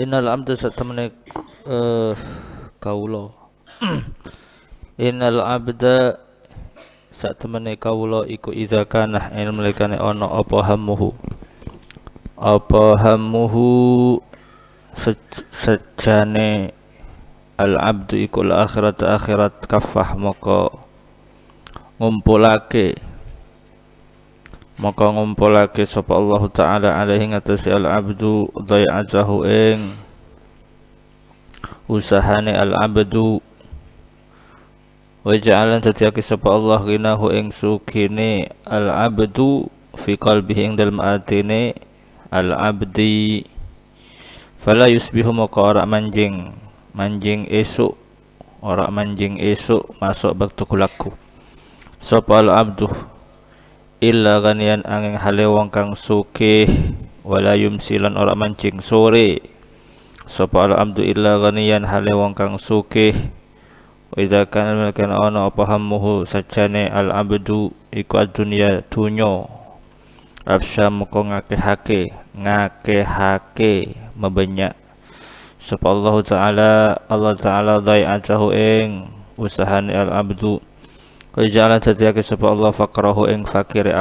Innal abda satamane kawula. Innal abda satamane kawula iku idza kana ilmulekane ana apa hammuhu sejane al abdu iku al akhirat kafah maka ngumpulake sapa Allah taala alaihi ngatasi al abdu dhai'ajahu ing usahane al abdu wa ja'alan tatiake sapa Allah ginahu ing sukine al abdu fi qalbihi ing dalem atine al abdi fala yusbihu maka ora manjing esuk masuk baktu kulaku sapa al abdu illa ganian angin hale wong kang sugih wala yumsilan ora mancing sore sapa al abdu illa ganian hale wong kang sugih wa idza kana ana apa hammuhu sajane al abdu iku ad-dunya dunyo afsha moko ngakehake mebanyak sapa Allah taala dhai'atahu ing usahane al abdu Kejala tatiake sapa Allah faqrahu ing fakire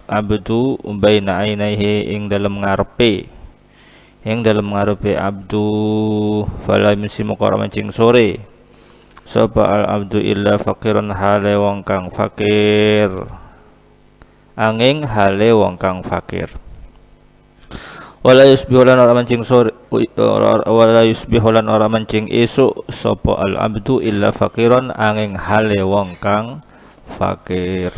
abdu baina ainaihi ing dalem ngarepe abdu fala musimu qara mancing sore sapa al abdu illa faqiran hale wong kang fakir angin hale wong kang fakir wala yusbihulan ora mancing sore wala yusbihulan ora mancing esuk sapa al abdu illa faqiran angin hale wong kang fakir.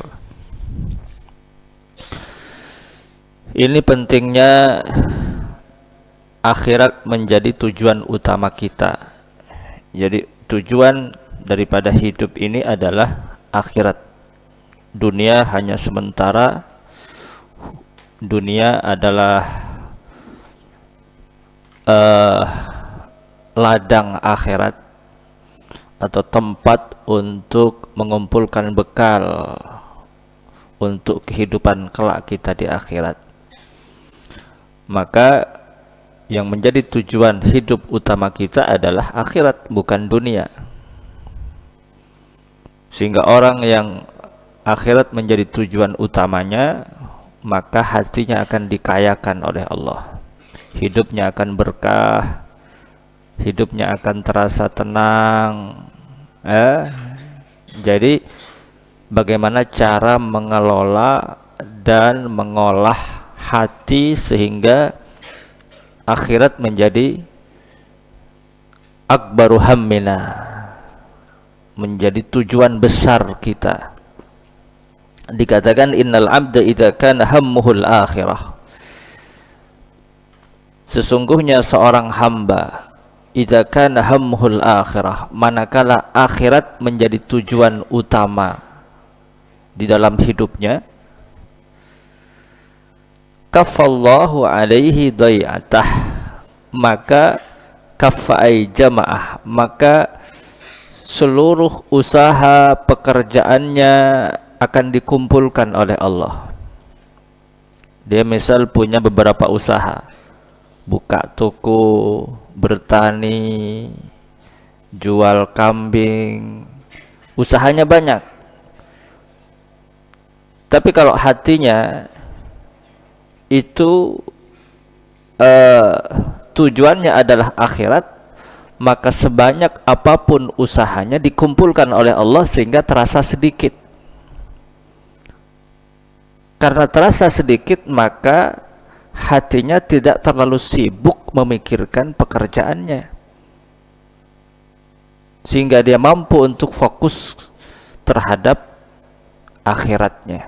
Ini pentingnya akhirat menjadi tujuan utama kita. Jadi tujuan daripada hidup ini adalah akhirat. Dunia hanya sementara. Dunia adalah ladang akhirat atau tempat untuk mengumpulkan bekal untuk kehidupan kelak kita di akhirat. Maka yang menjadi tujuan hidup utama kita adalah akhirat, bukan dunia. Sehingga orang yang akhirat menjadi tujuan utamanya, maka hatinya akan dikayakan oleh Allah. Hidupnya akan berkah, hidupnya akan terasa tenang. Jadi bagaimana cara mengelola dan mengolah hati sehingga akhirat menjadi akbaru hammina, menjadi tujuan besar kita. Dikatakan innal abda idza kana hammuhul akhirah, sesungguhnya seorang hamba idza kana hammuhul akhirah, manakala akhirat menjadi tujuan utama di dalam hidupnya, kafallahu alaihi dhai'atah, maka kafai jamaah, maka seluruh usaha pekerjaannya akan dikumpulkan oleh Allah. Dia misal punya beberapa usaha, buka toko, bertani, jual kambing, usahanya banyak. Tapi kalau hatinya itu tujuannya adalah akhirat, maka sebanyak apapun usahanya dikumpulkan oleh Allah sehingga terasa sedikit. Karena terasa sedikit, maka hatinya tidak terlalu sibuk memikirkan pekerjaannya, sehingga dia mampu untuk fokus terhadap akhiratnya.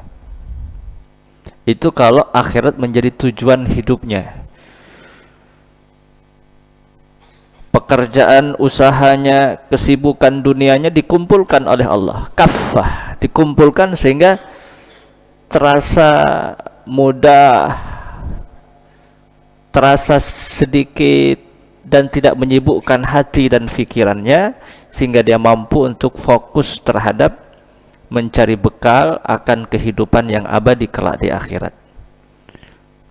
Itu kalau akhirat menjadi tujuan hidupnya. Pekerjaan usahanya, kesibukan dunianya dikumpulkan oleh Allah, kaffah, dikumpulkan sehingga terasa mudah, terasa sedikit dan tidak menyibukkan hati dan pikirannya, sehingga dia mampu untuk fokus terhadap mencari bekal akan kehidupan yang abadi kelak di akhirat.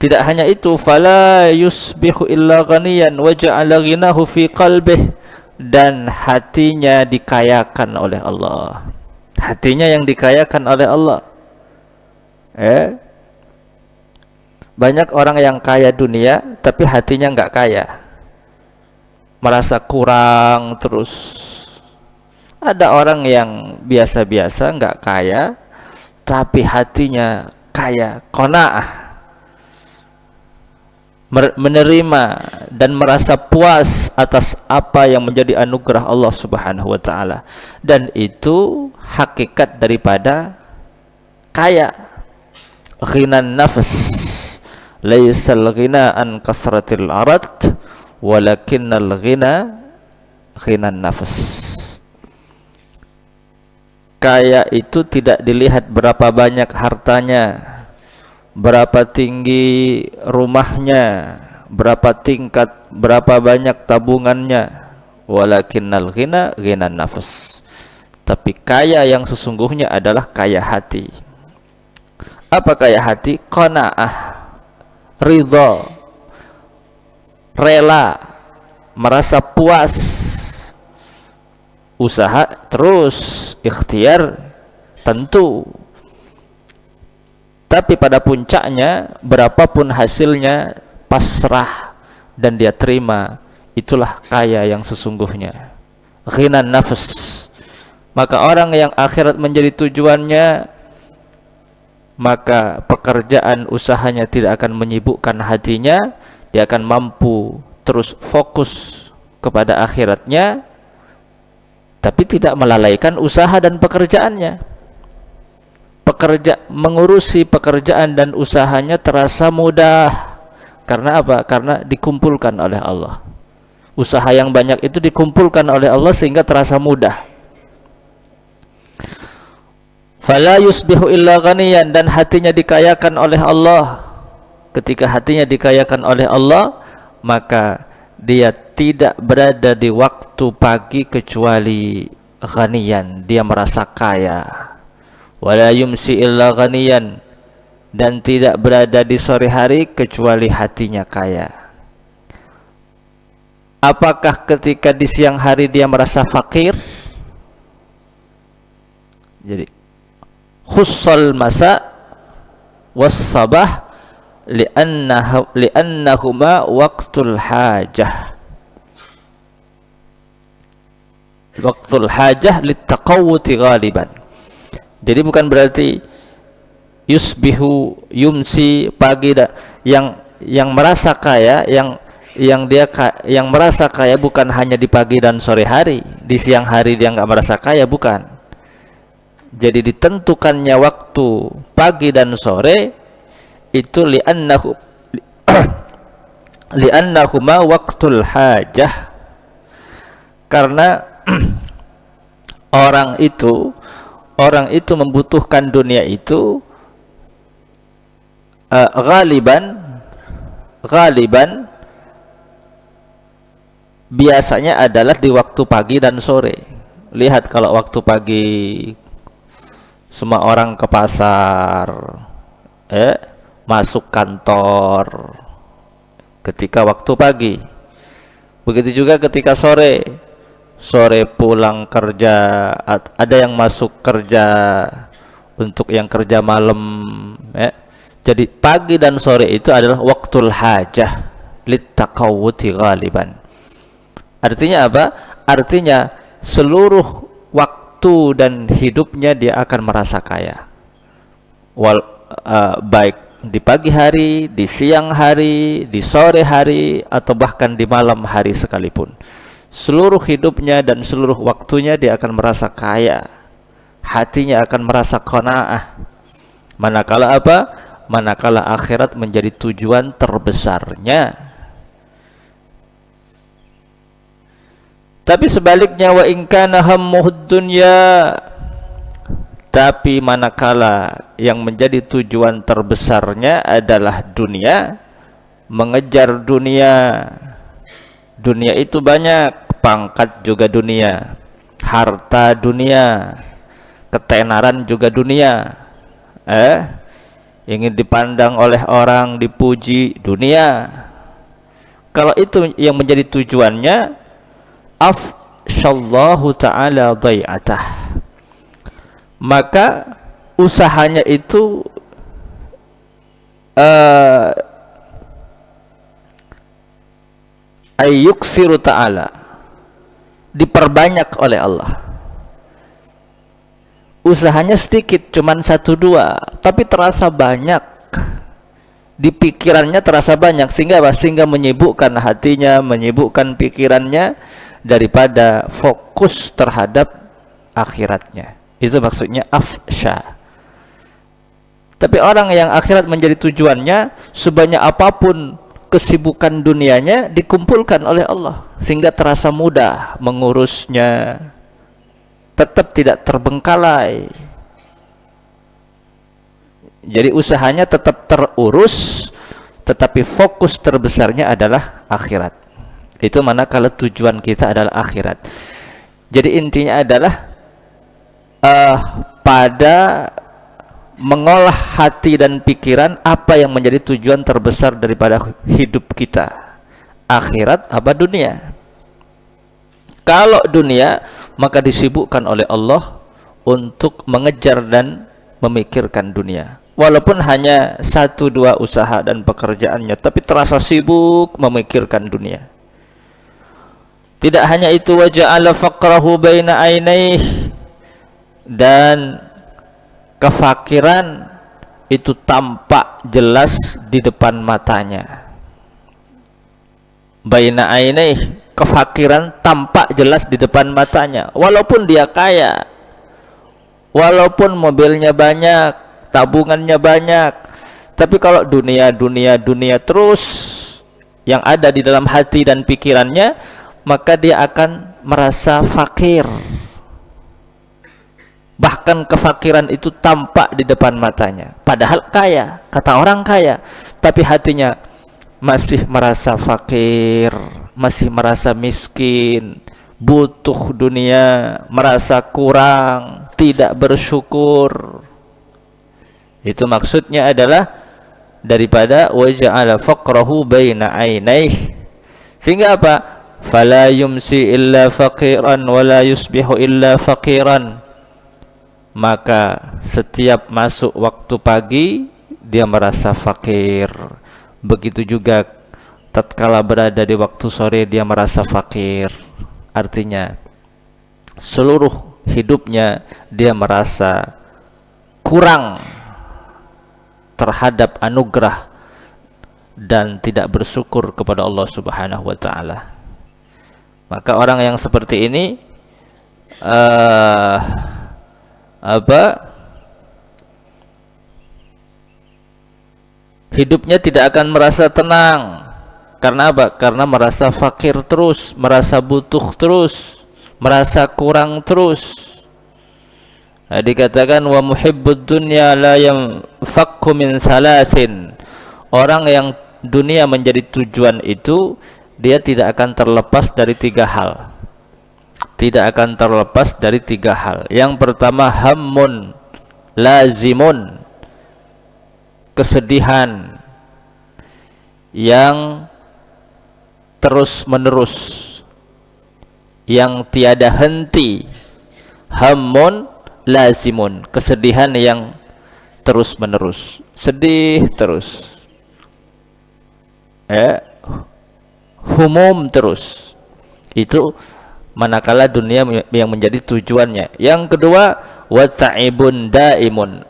Tidak hanya itu, fala yusbihu illa ghaniyan wa ja'ala ghinahu fi qalbih, dan hatinya dikayakan oleh Allah. Hatinya yang dikayakan oleh Allah. Banyak orang yang kaya dunia tapi hatinya nggak kaya, merasa kurang terus. Ada orang yang biasa-biasa nggak kaya tapi hatinya kaya, qanaah, menerima dan merasa puas atas apa yang menjadi anugerah Allah Subhanahu wa taala. Dan itu hakikat daripada kaya. Ghinan nafs, laisal ghina an kasratil arad, walakinnal ghina ghinan nafs. Kaya itu tidak dilihat berapa banyak hartanya, berapa tinggi rumahnya, berapa tingkat, berapa banyak tabungannya, walakinnal ghina ghinan nafs. Tapi kaya yang sesungguhnya adalah kaya hati. Apa kaya hati? Qanaah, ridha, rela, merasa puas, usaha terus, ikhtiar tentu. Tapi pada puncaknya, berapapun hasilnya, pasrah dan dia terima. Itulah kaya yang sesungguhnya. Ghinan nafs. Maka orang yang akhirat menjadi tujuannya, maka pekerjaan usahanya tidak akan menyibukkan hatinya. Dia akan mampu terus fokus kepada akhiratnya, tapi tidak melalaikan usaha dan pekerjaannya. Mengurusi pekerjaan dan usahanya terasa mudah. Karena apa? Karena dikumpulkan oleh Allah. Usaha yang banyak itu dikumpulkan oleh Allah sehingga terasa mudah. Fala yusbihu illa ghaniyan, dan hatinya dikayakan oleh Allah. Ketika hatinya dikayakan oleh Allah, maka dia tidak berada di waktu pagi kecuali ghaniyan, dia merasa kaya. Wala yumsi illa ghaniyan, dan tidak berada di sore hari kecuali hatinya kaya. Apakah ketika di siang hari dia merasa fakir? Jadi khussal masa was sabah li'annahuma waqtul hajah. Waqtul hajah littaqawwuti ghaliban. Jadi bukan berarti yusbihu yumsi pagi yang merasa kaya, yang merasa kaya bukan hanya di pagi dan sore hari, di siang hari dia nggak merasa kaya, bukan. Jadi ditentukannya waktu pagi dan sore itu li'annahuma waqtul hajah, karena orang itu membutuhkan dunia itu ghaliban biasanya adalah di waktu pagi dan sore. Lihat kalau waktu pagi semua orang ke pasar, masuk kantor ketika waktu pagi. Begitu juga ketika sore pulang kerja, ada yang masuk kerja untuk yang kerja malam. Jadi pagi dan sore itu adalah waktul hajah littaqawwuti ghaliban. Artinya apa? Artinya seluruh waktu dan hidupnya dia akan merasa kaya. Baik di pagi hari, di siang hari, di sore hari, atau bahkan di malam hari sekalipun. Seluruh hidupnya dan seluruh waktunya dia akan merasa kaya. Hatinya akan merasa qanaah. Manakala apa? Manakala akhirat menjadi tujuan terbesarnya. Tapi sebaliknya, wa in kana hammuhud dunya, tapi manakala yang menjadi tujuan terbesarnya adalah dunia, mengejar dunia. Dunia itu banyak, pangkat juga dunia, harta dunia, ketenaran juga dunia. ingin dipandang oleh orang, dipuji, dunia. Kalau itu yang menjadi tujuannya, afshallahu ta'ala dhai'atah, maka usahanya itu ayyuksiru ta'ala, diperbanyak oleh Allah. Usahanya sedikit, cuman 1-2, tapi terasa banyak, di pikirannya terasa banyak, sehingga menyibukkan hatinya, menyibukkan pikirannya daripada fokus terhadap akhiratnya. Itu maksudnya afsha. Tapi orang yang akhirat menjadi tujuannya, sebanyak apapun kesibukan dunianya dikumpulkan oleh Allah, sehingga terasa mudah mengurusnya, tetap tidak terbengkalai. Jadi usahanya tetap terurus, tetapi fokus terbesarnya adalah akhirat. Itu manakala tujuan kita adalah akhirat. Jadi intinya adalah pada mengolah hati dan pikiran, apa yang menjadi tujuan terbesar daripada hidup kita, akhirat apa dunia. Kalau dunia, maka disibukkan oleh Allah untuk mengejar dan memikirkan dunia, walaupun hanya 1-2 usaha dan pekerjaannya, tapi terasa sibuk memikirkan dunia. Tidak hanya itu, wa ja'ala faqrahu baina ainaihi, dan kefakiran itu tampak jelas di depan matanya. Baina ainaihi, kefakiran tampak jelas di depan matanya, walaupun dia kaya, walaupun mobilnya banyak, tabungannya banyak, tapi kalau dunia terus yang ada di dalam hati dan pikirannya, maka dia akan merasa fakir. Bahkan kefakiran itu tampak di depan matanya, padahal kaya, kata orang kaya, tapi hatinya masih merasa fakir, masih merasa miskin, butuh dunia, merasa kurang, tidak bersyukur. Itu maksudnya adalah daripada wa ja'ala faqrahu baina ainaihi, sehingga apa? Fala yumsi illa faqiran wa la yusbihu illa faqiran, maka setiap masuk waktu pagi dia merasa fakir, begitu juga tatkala berada di waktu sore dia merasa fakir. Artinya seluruh hidupnya dia merasa kurang terhadap anugerah dan tidak bersyukur kepada Allah Subhanahu wa taala. Maka orang yang seperti ini hidupnya tidak akan merasa tenang. Karena apa? Karena merasa fakir terus, merasa butuh terus, merasa kurang terus. Nah, dikatakan wa muhibbud dunya la yanfakku min salasin, orang yang dunia menjadi tujuan itu, dia tidak akan terlepas dari 3 hal. Tidak akan terlepas dari 3 hal. Yang pertama, hammun lazimun, kesedihan yang terus menerus, yang tiada henti. Hammun lazimun, kesedihan yang terus menerus, sedih terus, humum terus. Itu manakala dunia yang menjadi tujuannya. Yang kedua, wa ta'ibun daimun,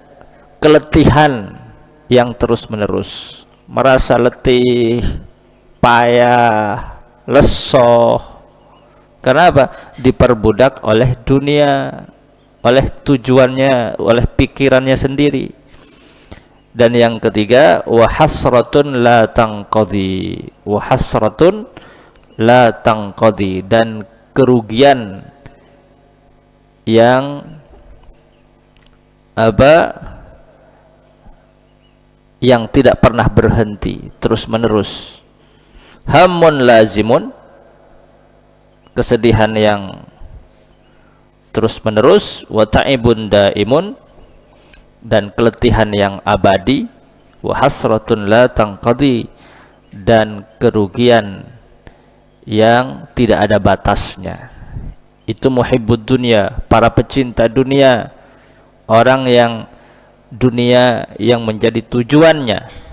keletihan yang terus menerus, merasa letih, payah, lesoh. Karena apa? Diperbudak oleh dunia, oleh tujuannya, oleh pikirannya sendiri. Dan yang ketiga, wa hasratun la tanqadi, wa hasratun la tanqadi, dan kerugian yang yang tidak pernah berhenti, terus menerus. Hammun lazimun, kesedihan yang terus menerus, wa ta'ibun daimun, dan keletihan yang abadi. wa hasratun la tanqadi, dan kerugian yang tidak ada batasnya. Itu muhibbud dunia, para pecinta dunia, orang yang dunia yang menjadi tujuannya.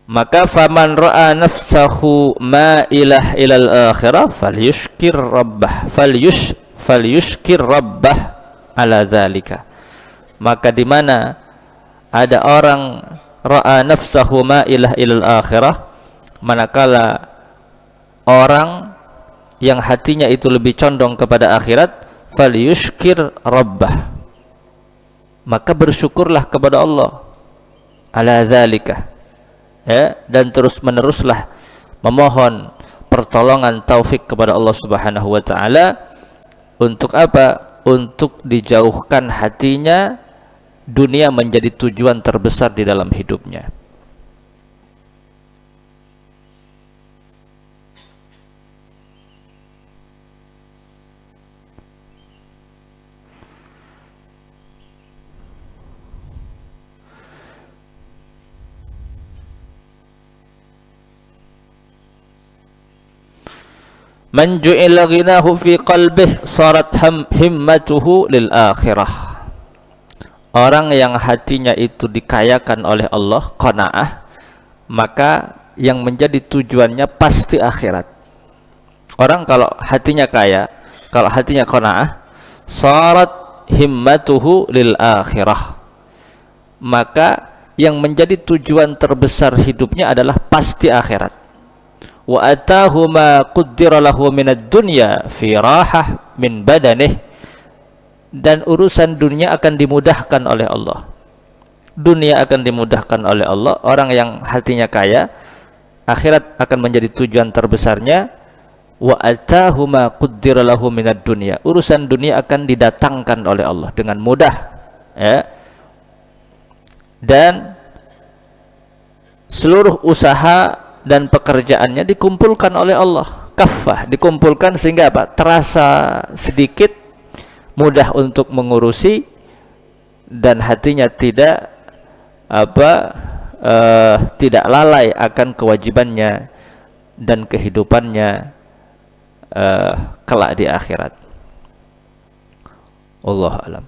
Maka faman ra'a nafsahu ma'ilah ilal akhirah falyushkir rabbah ala zalika. Maka di mana ada orang ra'a nafsahu ma'ilah ilal akhirah, manakala orang yang hatinya itu lebih condong kepada akhirat, falyushkir rabbah, maka bersyukurlah kepada Allah ala zalika, ya, dan terus meneruslah memohon pertolongan taufik kepada Allah Subhanahu wa taala. Untuk apa? Untuk dijauhkan hatinya dunia menjadi tujuan terbesar di dalam hidupnya. Man ju'ila ghinahu fi qalbih sarat himmatuhu lil akhirah. Orang yang hatinya itu dikayakan oleh Allah, qanaah, maka yang menjadi tujuannya pasti akhirat. Orang kalau hatinya kaya, kalau hatinya qanaah, sarat himmatuhu lil akhirah, maka yang menjadi tujuan terbesar hidupnya adalah pasti akhirat. Wa atahu ma qaddara lahu minad dunya fi rahah min badanih, dan urusan dunia akan dimudahkan oleh Allah. Dunia akan dimudahkan oleh Allah. Orang yang hatinya kaya, akhirat akan menjadi tujuan terbesarnya. Wa atahu ma qaddara lahu minad dunya, urusan dunia akan didatangkan oleh Allah dengan mudah, ya. Dan seluruh usaha dan pekerjaannya dikumpulkan oleh Allah, kaffah, dikumpulkan sehingga apa? Terasa sedikit, mudah untuk mengurusi, dan hatinya tidak tidak lalai akan kewajibannya dan kehidupannya kelak di akhirat. Wallahu a'lam.